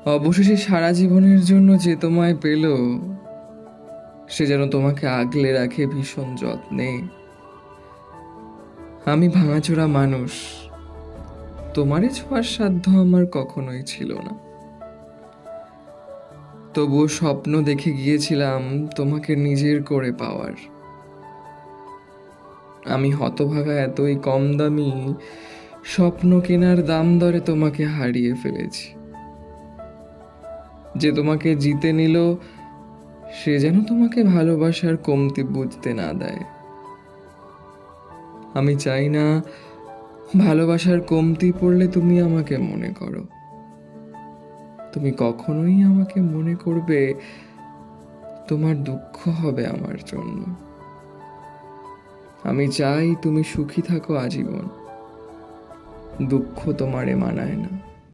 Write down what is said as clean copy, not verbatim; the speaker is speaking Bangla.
অবশেষে সারা জীবনের জন্য যে তোমায় পেল, সে যেন তোমাকে আগলে রাখে ভীষণ যত্নে। আমি ভাঙাচোরা মানুষ, তোমারই ছোঁয়ার সাধ্য আমার কখনোই ছিল না। তবুও স্বপ্ন দেখে গিয়েছিলাম তোমাকে নিজের করে পাওয়ার। আমি হতভাগা এতই কম দামি, স্বপ্ন কেনার দাম দরে তোমাকে হারিয়ে ফেলেছি। যে তোমাকে জিতে নিল, সে যেন তোমাকে ভালোবাসার কমতি বুঝতে না দেয়। আমি চাই না ভালোবাসার কমতি পড়লে তুমি আমাকে মনে করো। তুমি কখনোই আমাকে মনে করবে, তোমার দুঃখ হবে আমার জন্য। আমি চাই তুমি সুখী থাকো আজীবন, দুঃখ তোমারে মানায় না।